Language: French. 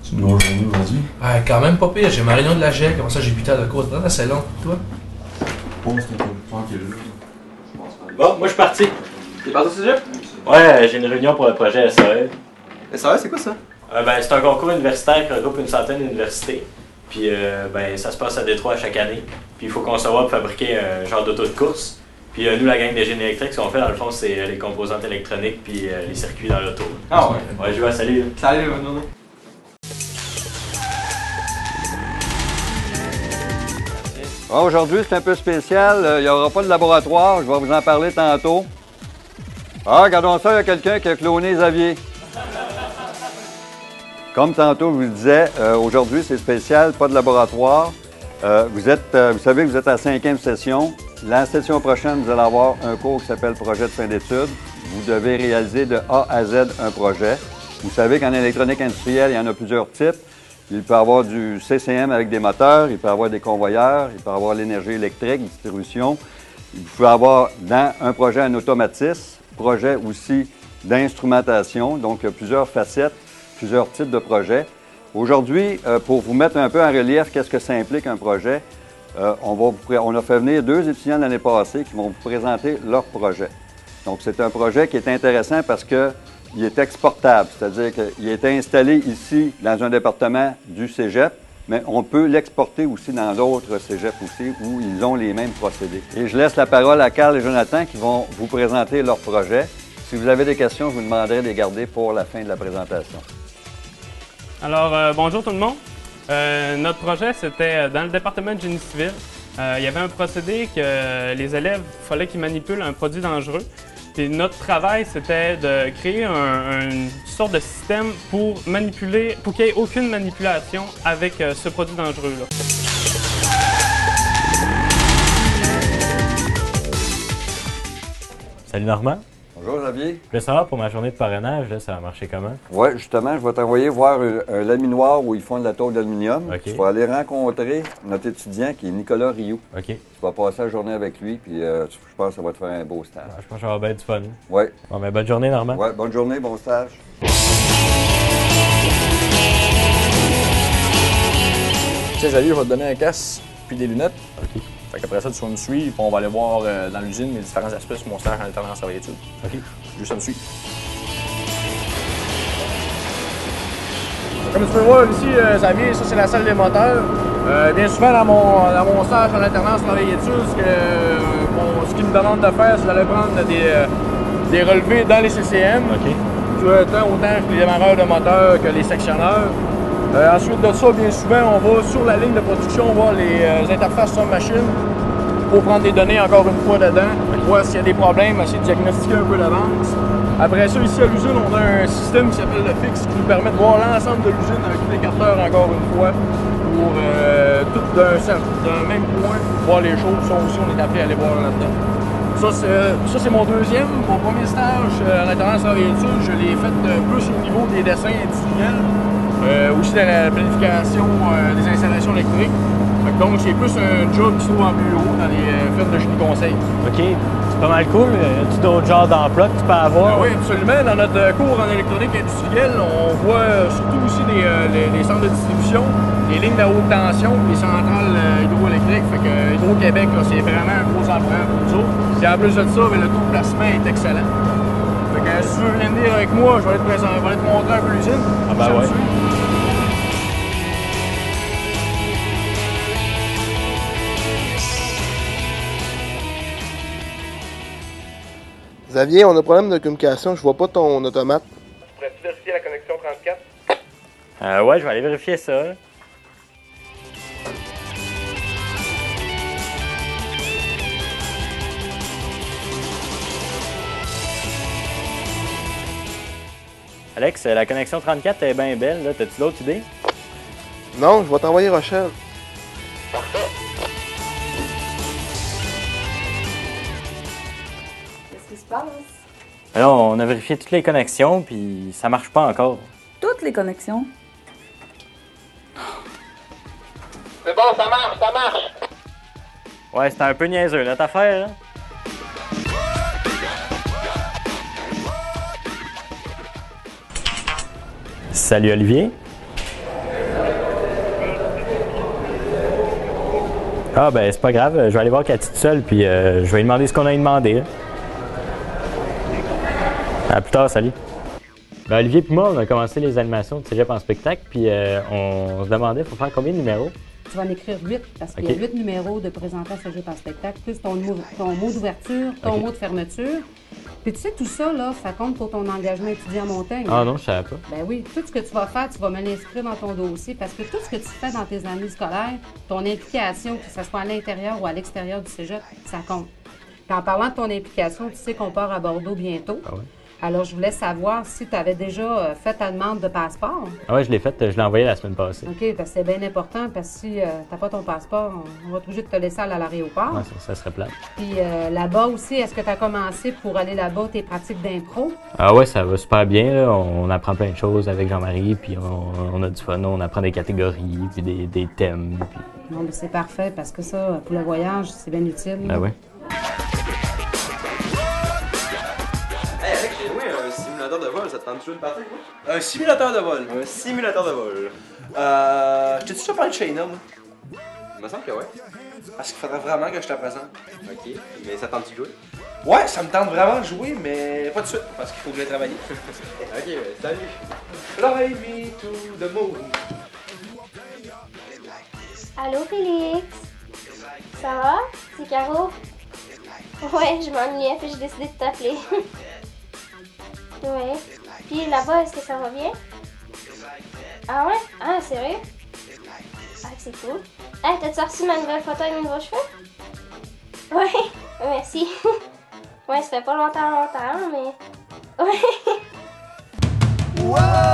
C'est une grosse journée aujourd'hui. Ah, quand même pas pire. J'ai ma réunion de la GEC. Comment ça, j'ai 8 heures de cours. C'est assez long. Toi? Bon, c'était tranquille. Bon, moi je suis parti. T'es parti au cégep? Ouais, j'ai une réunion pour le projet SAE. SAE, c'est quoi ça? C'est un concours universitaire qui regroupe une centaine d'universités. Puis ça se passe à Détroit chaque année. Puis il faut concevoir et fabriquer un genre d'auto de course. Puis nous, la gang de génie électrique, ce qu'on fait dans le fond, c'est les composantes électroniques puis les circuits dans l'auto. Ah ouais? Ouais, je vais salut. Salut, bonne journée. Aujourd'hui, c'est un peu spécial. Il n'y aura pas de laboratoire. Je vais vous en parler tantôt. Ah, regardons ça, il y a quelqu'un qui a cloné Xavier. Comme tantôt, je vous le disais, aujourd'hui, c'est spécial, pas de laboratoire. Vous savez que vous êtes à la 5e session. La session prochaine, vous allez avoir un cours qui s'appelle Projet de fin d'études. Vous devez réaliser de A à Z un projet. Vous savez qu'en électronique industrielle, il y en a plusieurs types. Il peut y avoir du CCM avec des moteurs, il peut y avoir des convoyeurs, il peut y avoir l'énergie électrique, distribution. Il peut y avoir dans un projet un automatisme, projet aussi d'instrumentation. Donc, il y a plusieurs facettes, plusieurs types de projets. Aujourd'hui, pour vous mettre un peu en relief, qu'est-ce que ça implique un projet, on a fait venir 2 étudiants l'année passée qui vont vous présenter leur projet. Donc, c'est un projet qui est intéressant parce qu'il est exportable, c'est-à-dire qu'il a été installé ici dans un département du cégep, mais on peut l'exporter aussi dans d'autres cégeps aussi où ils ont les mêmes procédés. Et je laisse la parole à Carl et Jonathan qui vont vous présenter leur projet. Si vous avez des questions, je vous demanderai de les garder pour la fin de la présentation. Alors, bonjour tout le monde. Notre projet, c'était dans le département de génie civil. Il y avait un procédé que les élèves, il fallait qu'ils manipulent un produit dangereux. Puis notre travail, c'était de créer une sorte de système pour manipuler, pour qu'il n'y ait aucune manipulation avec ce produit dangereux-là. Salut Normand. Bonjour Xavier. Je voulais savoir pour ma journée de parrainage, là, ça va marcher comment? Oui, justement, je vais t'envoyer voir un laminoir où ils font de la tôle d'aluminium. Okay. Tu vas aller rencontrer notre étudiant qui est Nicolas Rioux. OK. Tu vas passer la journée avec lui, puis je pense que ça va te faire un beau stage. Je pense que ça va bien du fun. Oui. Bon, bonne journée, Normand. Oui, bonne journée, bon stage. Tiens, Xavier, je vais te donner un casque puis des lunettes. OK. Fait qu'après ça, tu vas me suivre, puis on va aller voir dans l'usine les différents aspects sur mon stage en alternance en travail-études. OK. Juste ça me suit. Comme tu peux voir ici, Xavier, ça c'est la salle des moteurs. Bien souvent dans mon stage en alternance travail-études, ce qu'ils me demandent de faire, c'est d'aller prendre des relevés dans les CCM. OK. Autant que les démarreurs de moteur que les sectionneurs. Ensuite de ça, bien souvent, on va sur la ligne de production voir les interfaces sur machine pour prendre des données encore une fois dedans, voir s'il y a des problèmes, essayer de diagnostiquer un peu d'avance. Après ça, ici à l'usine, on a un système qui s'appelle le fixe qui nous permet de voir l'ensemble de l'usine avec tous les capteurs encore une fois pour tout d'un même point, voir les choses. Ça aussi, on est appelé à aller voir là-dedans. Ça, c'est mon premier stage en alternance travail-études. Je l'ai fait plus au niveau des dessins industriels. Aussi dans la planification des installations électriques. Donc, c'est plus un job qui se trouve en bureau dans les firmes de génie conseil. OK. C'est pas mal cool. As-tu d'autres genres d'emplois que tu peux avoir? Oui, absolument. Dans notre cours en électronique industrielle, on voit surtout aussi les centres de distribution, les lignes de haute tension, les centrales hydroélectriques. Fait que Hydro-Québec, c'est vraiment un gros emprunt pour nous autres. Et en plus de ça, le taux de placement est excellent. Fait que si tu veux venir avec moi, je vais aller te montrer un peu l'usine. Ah ben ouais. Xavier, on a un problème de communication, je vois pas ton automate. Pourrais-tu vérifier la connexion 34? Ouais, je vais aller vérifier ça. Alex, la connexion 34 est bien belle, là. T'as-tu d'autres idées? Non, je vais t'envoyer Rochelle. Qu'est-ce qui se passe? Alors, on a vérifié toutes les connexions, puis ça marche pas encore. Toutes les connexions. C'est bon, ça marche! Ouais, c'était un peu niaiseux, notre affaire, hein? Salut Olivier. Ah, ben, c'est pas grave. Je vais aller voir Cathy toute seule, puis je vais lui demander ce qu'on a à lui demander. Là. À plus tard, salut. Ben, Olivier et moi, on a commencé les animations de Cégep en spectacle, puis on se demandait, il faut faire combien de numéros? Tu vas en écrire 8, parce qu'il y a 8 numéros de présentation à Cégep en spectacle, plus ton mot d'ouverture, ton mot de fermeture. Puis tu sais, tout ça, là, ça compte pour ton engagement étudiant à Montaigne. Ah non, je savais pas. Ben oui, tout ce que tu vas faire, tu vas me l'inscrire dans ton dossier, parce que tout ce que tu fais dans tes années scolaires, ton implication, que ce soit à l'intérieur ou à l'extérieur du Cégep, ça compte. Puis en parlant de ton implication, tu sais qu'on part à Bordeaux bientôt. Ah ouais? Alors, je voulais savoir si tu avais déjà fait ta demande de passeport. Ah ouais, je l'ai faite, je l'ai envoyée la semaine passée. OK, parce que c'est bien important, parce que si tu n'as pas ton passeport, on va être obligé de te laisser aller à l'aéroport. Ouais, ça serait plate. Puis là-bas aussi, est-ce que tu as commencé pour aller là-bas tes pratiques d'impro? Ah ouais, ça va super bien. Là. On apprend plein de choses avec Jean-Marie, puis on a du fun. On apprend des catégories, puis des thèmes. Puis... Non, mais c'est parfait, parce que ça, pour le voyage, c'est bien utile. Ben ouais. Hey Alex, j'ai joué un simulateur de vol, ça te tente-tu de partir, quoi? Un simulateur de vol? Un simulateur de vol. T'as-tu déjà parlé de Shayna, moi? Il me semble que ouais. Parce qu'il faudrait vraiment que je te présente. Ok, mais ça tente-tu de jouer? Ouais, ça me tente vraiment de jouer, mais pas de suite, parce qu'il faut que j'aille travailler. Ok, salut! Fly me to the moon! Allô Félix? Ça va? C'est Caro? Ouais, je m'ennuyais, puis j'ai décidé de t'appeler. Ouais. Puis là-bas, est-ce que ça va bien? Ah ouais? Ah, sérieux? Ah, c'est cool. Hey, t'as-tu reçu ma nouvelle photo avec mes nouveaux cheveux? Ouais, merci. Ouais, ça fait pas longtemps, mais... Ouais. Wow!